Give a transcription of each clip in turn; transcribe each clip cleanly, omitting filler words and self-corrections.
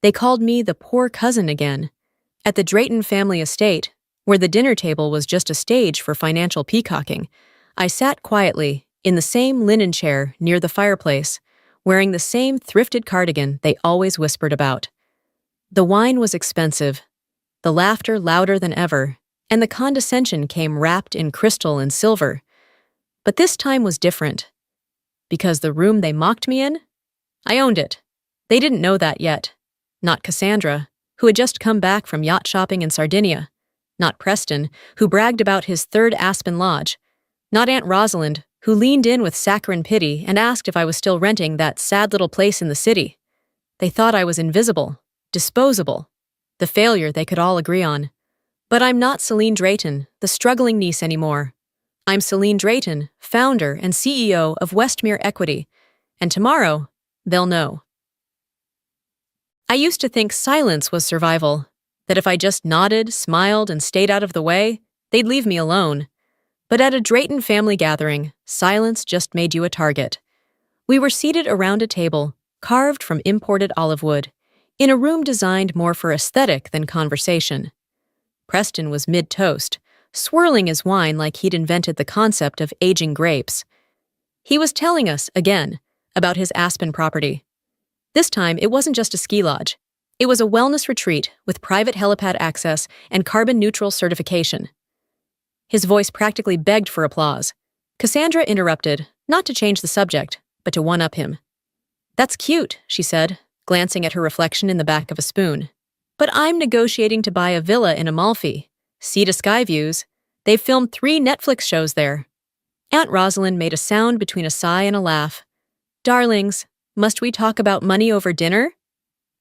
They called me the poor cousin again. At the Drayton family estate, where the dinner table was just a stage for financial peacocking, I sat quietly in the same linen chair near the fireplace, wearing the same thrifted cardigan they always whispered about. The wine was expensive, the laughter louder than ever, and the condescension came wrapped in crystal and silver. But this time was different. Because the room they mocked me in? I owned it. They didn't know that yet. Not Cassandra, who had just come back from yacht shopping in Sardinia. Not Preston, who bragged about his third Aspen Lodge. Not Aunt Rosalind, who leaned in with saccharine pity and asked if I was still renting that sad little place in the city. They thought I was invisible, disposable, the failure they could all agree on. But I'm not Celine Drayton, the struggling niece anymore. I'm Celine Drayton, founder and CEO of Westmere Equity, and tomorrow, they'll know. I used to think silence was survival, that if I just nodded, smiled, and stayed out of the way, they'd leave me alone. But at a Drayton family gathering, silence just made you a target. We were seated around a table, carved from imported olive wood, in a room designed more for aesthetic than conversation. Preston was mid-toast, swirling his wine like he'd invented the concept of aging grapes. He was telling us, again, about his Aspen property. This time, it wasn't just a ski lodge. It was a wellness retreat with private helipad access and carbon-neutral certification. His voice practically begged for applause. Cassandra interrupted, not to change the subject, but to one-up him. "That's cute," she said, glancing at her reflection in the back of a spoon. "But I'm negotiating to buy a villa in Amalfi. Sea to sky views. They've filmed 3 Netflix shows there." Aunt Rosalind made a sound between a sigh and a laugh. "Darlings, must we talk about money over dinner?"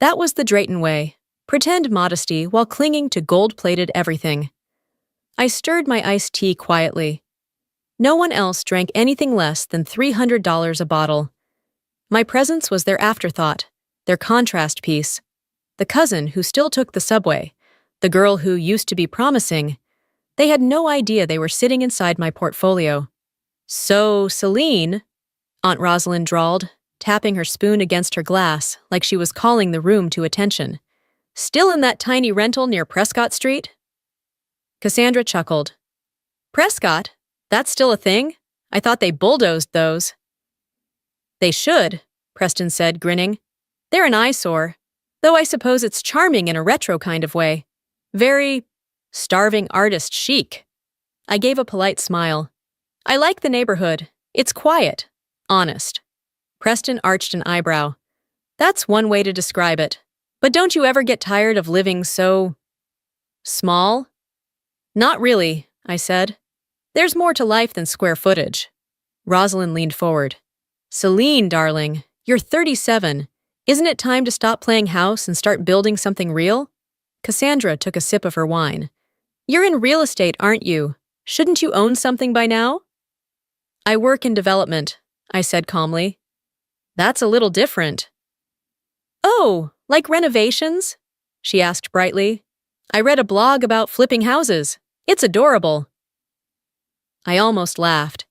That was the Drayton way. Pretend modesty while clinging to gold-plated everything. I stirred my iced tea quietly. No one else drank anything less than $300 a bottle. My presence was their afterthought, their contrast piece. The cousin who still took the subway, the girl who used to be promising, they had no idea they were sitting inside my portfolio. "So, Celine," Aunt Rosalind drawled, tapping her spoon against her glass like she was calling the room to attention. "Still in that tiny rental near Prescott Street?" Cassandra chuckled. "Prescott? That's still a thing? I thought they bulldozed those." "They should," Preston said, grinning. "They're an eyesore, though I suppose it's charming in a retro kind of way. Very starving artist chic." I gave a polite smile. "I like the neighborhood. It's quiet, honest." Preston arched an eyebrow. "That's one way to describe it. But don't you ever get tired of living so small?" "Not really," I said. "There's more to life than square footage." Rosalind leaned forward. "Celine, darling, you're 37. Isn't it time to stop playing house and start building something real?" Cassandra took a sip of her wine. "You're in real estate, aren't you? Shouldn't you own something by now?" "I work in development," I said calmly. "That's a little different." "Oh, like renovations?" she asked brightly. "I read a blog about flipping houses. It's adorable." I almost laughed.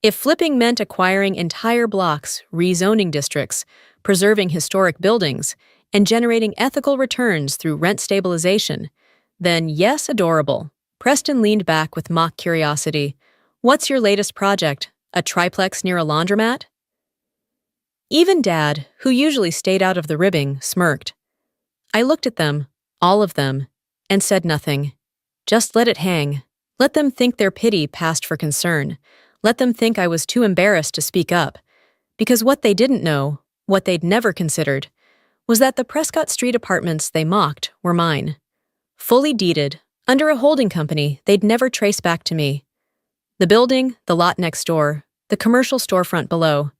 If flipping meant acquiring entire blocks, rezoning districts, preserving historic buildings, and generating ethical returns through rent stabilization, then yes, adorable. Preston leaned back with mock curiosity. "What's your latest project? A triplex near a laundromat?" Even Dad, who usually stayed out of the ribbing, smirked. I looked at them, all of them, and said nothing. Just let it hang. Let them think their pity passed for concern. Let them think I was too embarrassed to speak up. Because what they didn't know, what they'd never considered, was that the Prescott Street apartments they mocked were mine. Fully deeded, under a holding company they'd never trace back to me. The building, the lot next door, the commercial storefront below,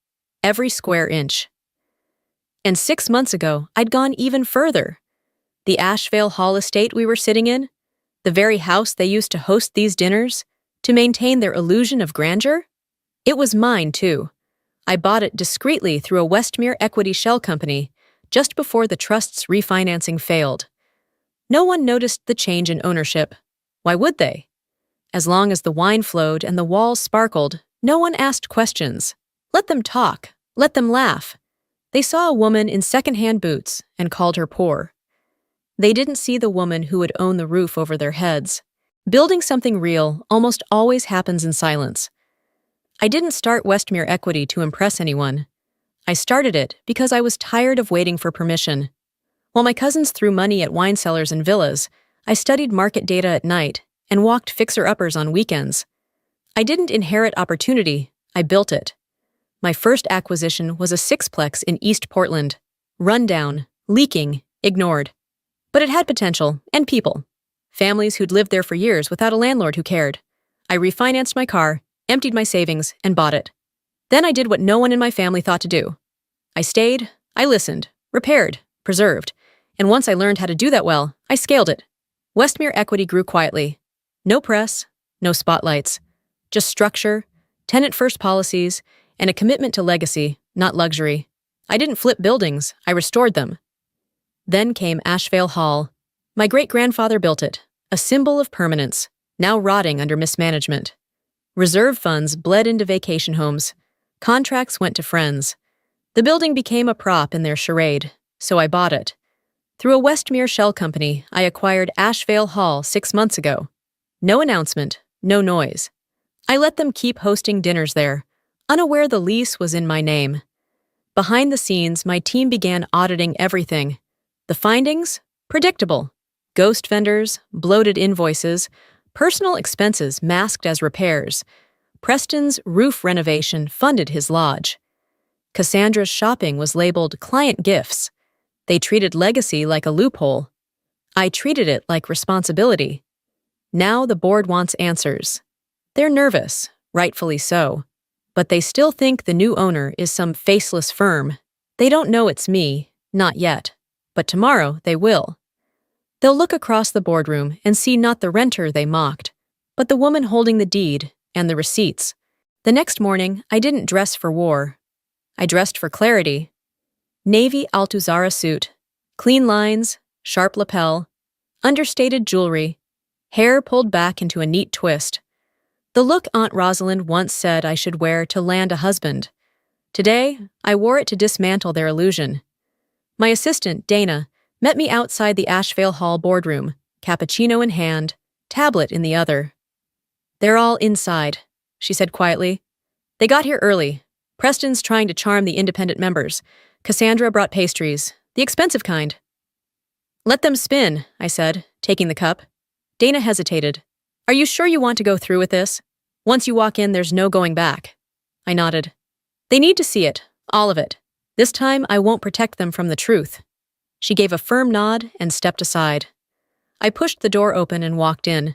every square inch. And 6 months ago, I'd gone even further. The Ashevale Hall estate we were sitting in, the very house they used to host these dinners, to maintain their illusion of grandeur, it was mine too. I bought it discreetly through a Westmere Equity shell company just before the trust's refinancing failed. No one noticed the change in ownership. Why would they? As long as the wine flowed and the walls sparkled, no one asked questions. Let them talk. Let them laugh. They saw a woman in second-hand boots and called her poor. They didn't see the woman who would own the roof over their heads. Building something real almost always happens in silence. I didn't start Westmere Equity to impress anyone. I started it because I was tired of waiting for permission. While my cousins threw money at wine cellars and villas, I studied market data at night and walked fixer-uppers on weekends. I didn't inherit opportunity, I built it. My first acquisition was a sixplex in East Portland. Rundown, leaking, ignored. But it had potential and people. Families who'd lived there for years without a landlord who cared. I refinanced my car, emptied my savings, and bought it. Then I did what no one in my family thought to do. I stayed, I listened, repaired, preserved, and once I learned how to do that well, I scaled it. Westmere Equity grew quietly. No press, no spotlights. Just structure, tenant-first policies, and a commitment to legacy, not luxury. I didn't flip buildings, I restored them. Then came Ashvale Hall. My great-grandfather built it, a symbol of permanence, now rotting under mismanagement. Reserve funds bled into vacation homes. Contracts went to friends. The building became a prop in their charade, so I bought it. Through a Westmere shell company, I acquired Ashvale Hall 6 months ago. No announcement, no noise. I let them keep hosting dinners there, unaware the lease was in my name. Behind the scenes, my team began auditing everything. The findings? Predictable. Ghost vendors, bloated invoices, personal expenses masked as repairs. Preston's roof renovation funded his lodge. Cassandra's shopping was labeled client gifts. They treated legacy like a loophole. I treated it like responsibility. Now the board wants answers. They're nervous, rightfully so. But they still think the new owner is some faceless firm. They don't know it's me, not yet. But tomorrow they will. They'll look across the boardroom and see not the renter they mocked, but the woman holding the deed and the receipts. The next morning, I didn't dress for war. I dressed for clarity. Navy Altuzarra suit, clean lines, sharp lapel, understated jewelry, hair pulled back into a neat twist. The look Aunt Rosalind once said I should wear to land a husband. Today, I wore it to dismantle their illusion. My assistant, Dana, met me outside the Ashvale Hall boardroom, cappuccino in hand, tablet in the other. "They're all inside," she said quietly. "They got here early. Preston's trying to charm the independent members. Cassandra brought pastries, the expensive kind." "Let them spin," I said, taking the cup. Dana hesitated. "Are you sure you want to go through with this? Once you walk in, there's no going back." I nodded. "They need to see it, all of it. This time, I won't protect them from the truth." She gave a firm nod and stepped aside. I pushed the door open and walked in.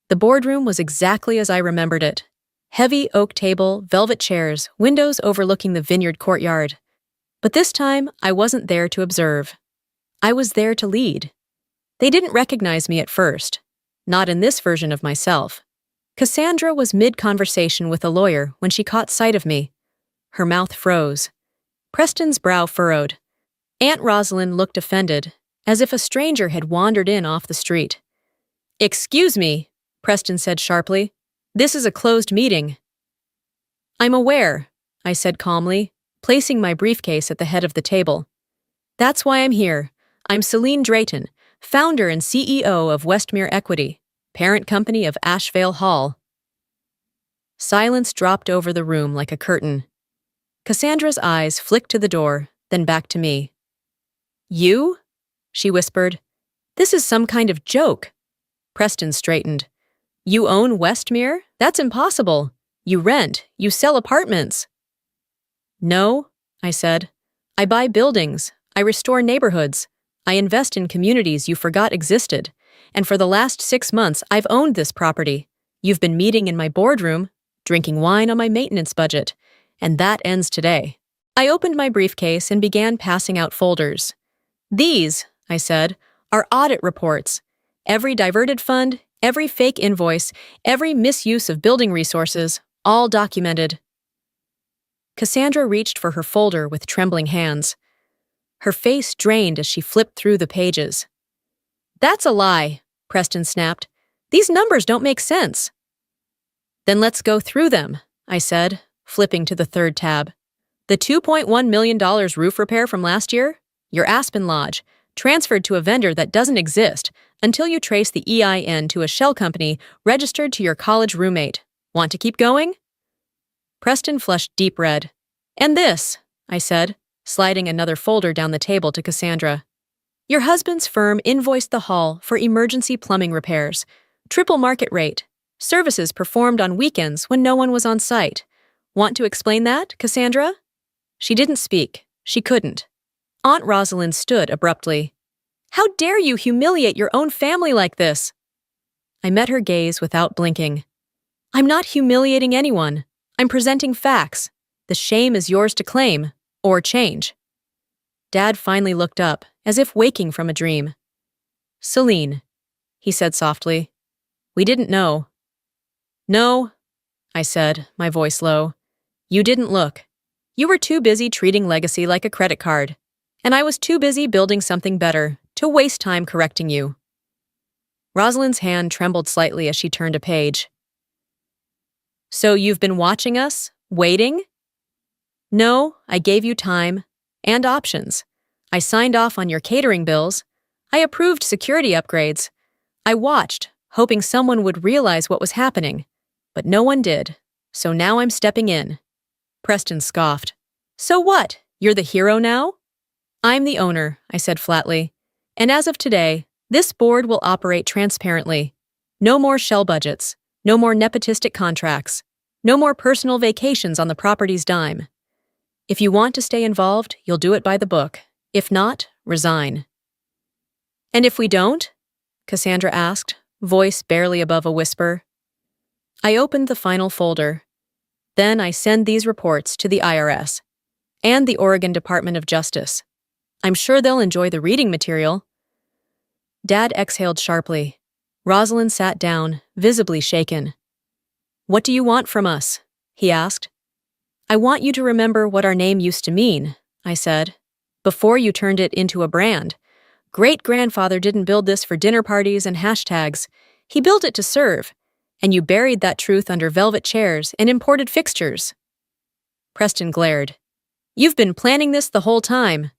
The boardroom was exactly as I remembered it. Heavy oak table, velvet chairs, windows overlooking the vineyard courtyard. But this time, I wasn't there to observe. I was there to lead. They didn't recognize me at first. Not in this version of myself. Cassandra was mid-conversation with a lawyer when she caught sight of me. Her mouth froze. Preston's brow furrowed. Aunt Rosalind looked offended, as if a stranger had wandered in off the street. "Excuse me," Preston said sharply. "This is a closed meeting." "I'm aware," I said calmly, placing my briefcase at the head of the table. "That's why I'm here. I'm Celine Drayton, founder and CEO of Westmere Equity, parent company of Ashvale Hall." Silence dropped over the room like a curtain. Cassandra's eyes flicked to the door, then back to me. "You?" she whispered. "This is some kind of joke." Preston straightened. "You own Westmere? That's impossible. You rent, you sell apartments." "No," I said. "I buy buildings, I restore neighborhoods, I invest in communities you forgot existed, and for the last 6 months I've owned this property. You've been meeting in my boardroom, drinking wine on my maintenance budget, and that ends today." I opened my briefcase and began passing out folders. "These," I said, "are audit reports. Every diverted fund, every fake invoice, every misuse of building resources, all documented." Cassandra reached for her folder with trembling hands. Her face drained as she flipped through the pages. "That's a lie," Preston snapped. "These numbers don't make sense." "Then let's go through them," I said, flipping to the third tab. The $2.1 million roof repair from last year? Your Aspen Lodge, transferred to a vendor that doesn't exist until you trace the EIN to a shell company registered to your college roommate. Want to keep going? Preston flushed deep red. And this, I said, sliding another folder down the table to Cassandra. Your husband's firm invoiced the hall for emergency plumbing repairs, triple market rate, services performed on weekends when no one was on site. Want to explain that, Cassandra? She didn't speak. She couldn't. Aunt Rosalind stood abruptly. How dare you humiliate your own family like this? I met her gaze without blinking. I'm not humiliating anyone. I'm presenting facts. The shame is yours to claim, or change. Dad finally looked up, as if waking from a dream. Celine, he said softly. We didn't know. No, I said, my voice low. You didn't look. You were too busy treating Legacy like a credit card, and I was too busy building something better to waste time correcting you. Rosalind's hand trembled slightly as she turned a page. So you've been watching us? Waiting? No, I gave you time and options. I signed off on your catering bills. I approved security upgrades. I watched, hoping someone would realize what was happening, but no one did. So now I'm stepping in. Preston scoffed. So what? You're the hero now? I'm the owner, I said flatly. And as of today, this board will operate transparently. No more shell budgets. No more nepotistic contracts. No more personal vacations on the property's dime. If you want to stay involved, you'll do it by the book. If not, resign. And if we don't? Cassandra asked, voice barely above a whisper. I opened the final folder. Then I send these reports to the IRS and the Oregon Department of Justice. I'm sure they'll enjoy the reading material. Dad exhaled sharply. Rosalind sat down, visibly shaken. What do you want from us? He asked. I want you to remember what our name used to mean, I said, before you turned it into a brand. Great-grandfather didn't build this for dinner parties and hashtags. He built it to serve, and you buried that truth under velvet chairs and imported fixtures. Preston glared. You've been planning this the whole time.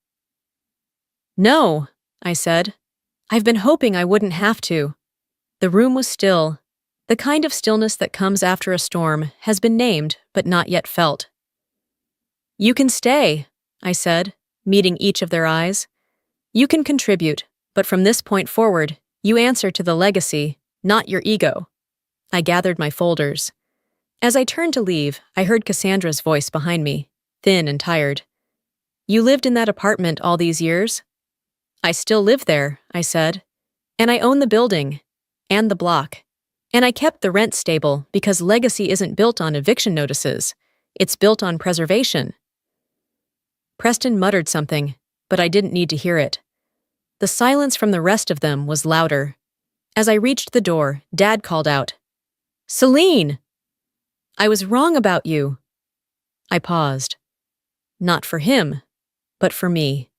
No, I said. I've been hoping I wouldn't have to. The room was still. The kind of stillness that comes after a storm has been named but not yet felt. You can stay, I said, meeting each of their eyes. You can contribute, but from this point forward, you answer to the legacy, not your ego. I gathered my folders. As I turned to leave, I heard Cassandra's voice behind me, thin and tired. You lived in that apartment all these years? I still live there, I said. And I own the building. And the block. And I kept the rent stable because Legacy isn't built on eviction notices. It's built on preservation. Preston muttered something, but I didn't need to hear it. The silence from the rest of them was louder. As I reached the door, Dad called out, Celine! I was wrong about you. I paused. Not for him, but for me.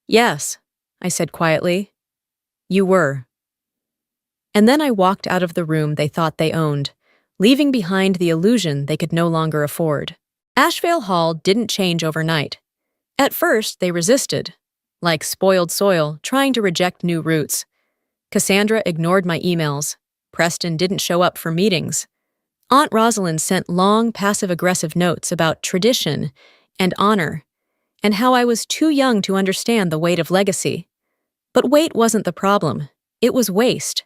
Yes, I said quietly. You were. And then I walked out of the room they thought they owned, leaving behind the illusion they could no longer afford. Ashevale Hall didn't change overnight. At first, they resisted, like spoiled soil trying to reject new roots. Cassandra ignored my emails. Preston didn't show up for meetings. Aunt Rosalind sent long, passive-aggressive notes about tradition and honor, and how I was too young to understand the weight of legacy. But weight wasn't the problem. It was waste.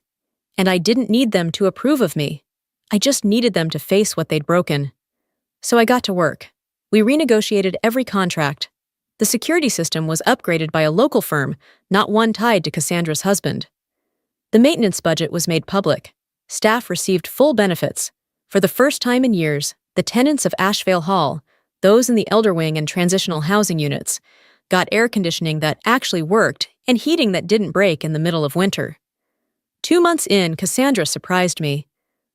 And I didn't need them to approve of me. I just needed them to face what they'd broken. So I got to work. We renegotiated every contract. The security system was upgraded by a local firm, not one tied to Cassandra's husband. The maintenance budget was made public. Staff received full benefits. For the first time in years, the tenants of Ashevale Hall, those in the elder wing and transitional housing units, got air conditioning that actually worked and heating that didn't break in the middle of winter. 2 months in, Cassandra surprised me.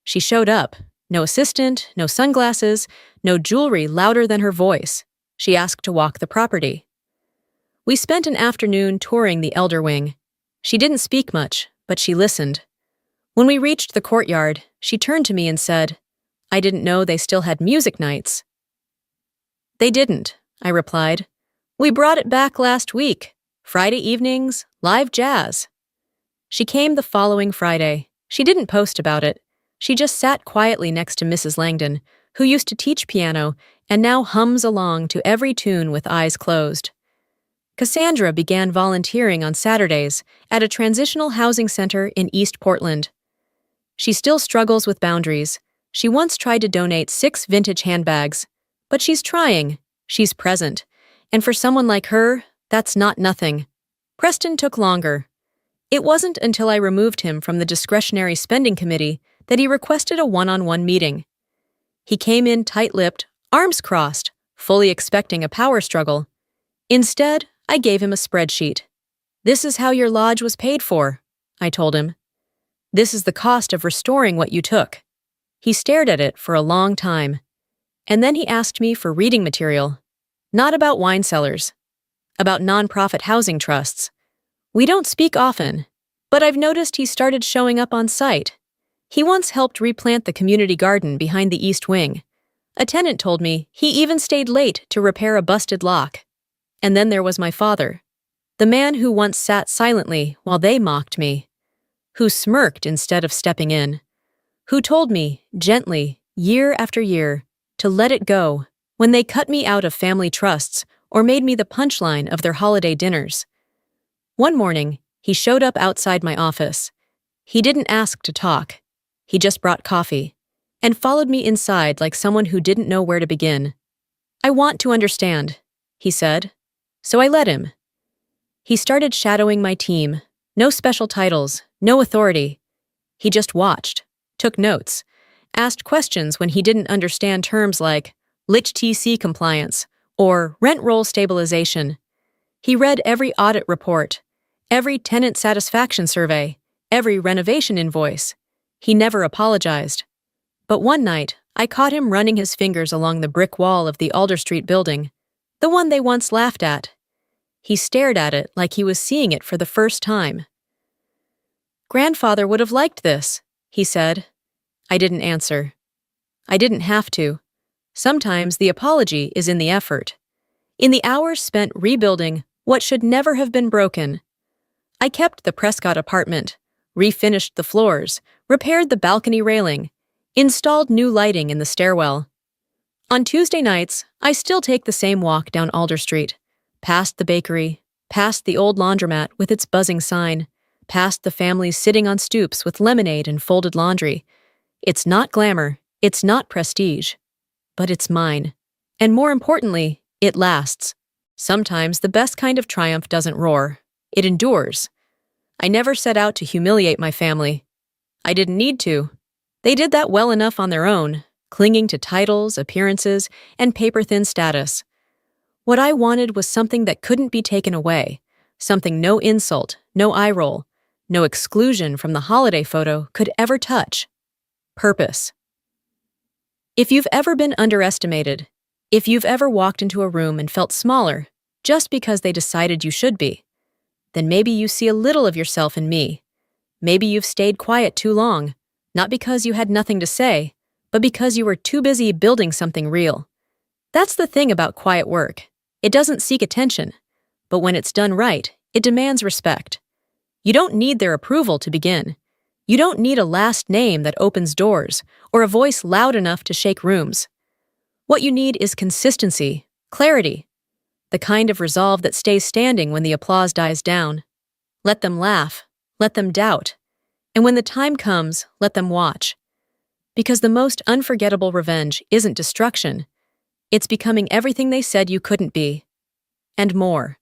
She showed up. No assistant, no sunglasses, no jewelry louder than her voice. She asked to walk the property. We spent an afternoon touring the elder wing. She didn't speak much, but she listened. When we reached the courtyard, she turned to me and said, I didn't know they still had music nights. They didn't, I replied. We brought it back last week. Friday evenings, live jazz. She came the following Friday. She didn't post about it. She just sat quietly next to Mrs. Langdon, who used to teach piano and now hums along to every tune with eyes closed. Cassandra began volunteering on Saturdays at a transitional housing center in East Portland. She still struggles with boundaries. She once tried to donate 6 vintage handbags. But she's trying. She's present. And for someone like her, that's not nothing. Preston took longer. It wasn't until I removed him from the discretionary spending committee that he requested a one-on-one meeting. He came in tight-lipped, arms crossed, fully expecting a power struggle. Instead, I gave him a spreadsheet. This is how your lodge was paid for, I told him. This is the cost of restoring what you took. He stared at it for a long time. And then he asked me for reading material. Not about wine cellars. About nonprofit housing trusts. We don't speak often, but I've noticed he started showing up on site. He once helped replant the community garden behind the East Wing. A tenant told me he even stayed late to repair a busted lock. And then there was my father, the man who once sat silently while they mocked me, who smirked instead of stepping in, who told me, gently, year after year, to let it go when they cut me out of family trusts or made me the punchline of their holiday dinners. One morning, he showed up outside my office. He didn't ask to talk. He just brought coffee and followed me inside like someone who didn't know where to begin. I want to understand, he said. So I let him. He started shadowing my team. No special titles, no authority. He just watched, took notes, asked questions when he didn't understand terms like LICH-TC compliance or rent roll stabilization. He read every audit report, every tenant satisfaction survey, every renovation invoice. He never apologized. But one night, I caught him running his fingers along the brick wall of the Alder Street building, the one they once laughed at. He stared at it like he was seeing it for the first time. Grandfather would have liked this, he said. I didn't answer. I didn't have to. Sometimes the apology is in the effort. In the hours spent rebuilding what should never have been broken. I kept the Prescott apartment, refinished the floors, repaired the balcony railing, installed new lighting in the stairwell. On Tuesday nights, I still take the same walk down Alder Street, past the bakery, past the old laundromat with its buzzing sign, past the families sitting on stoops with lemonade and folded laundry. It's not glamour, it's not prestige, but it's mine. And more importantly, it lasts. Sometimes the best kind of triumph doesn't roar. It endures. I never set out to humiliate my family. I didn't need to. They did that well enough on their own, clinging to titles, appearances, and paper-thin status. What I wanted was something that couldn't be taken away, something no insult, no eye roll, no exclusion from the holiday photo could ever touch. Purpose. If you've ever been underestimated, if you've ever walked into a room and felt smaller just because they decided you should be, then maybe you see a little of yourself in me. Maybe you've stayed quiet too long, not because you had nothing to say, but because you were too busy building something real. That's the thing about quiet work. It doesn't seek attention, but when it's done right, it demands respect. You don't need their approval to begin. You don't need a last name that opens doors or a voice loud enough to shake rooms. What you need is consistency, clarity, the kind of resolve that stays standing when the applause dies down. Let them laugh, let them doubt, and when the time comes, let them watch. Because the most unforgettable revenge isn't destruction, it's becoming everything they said you couldn't be, and more.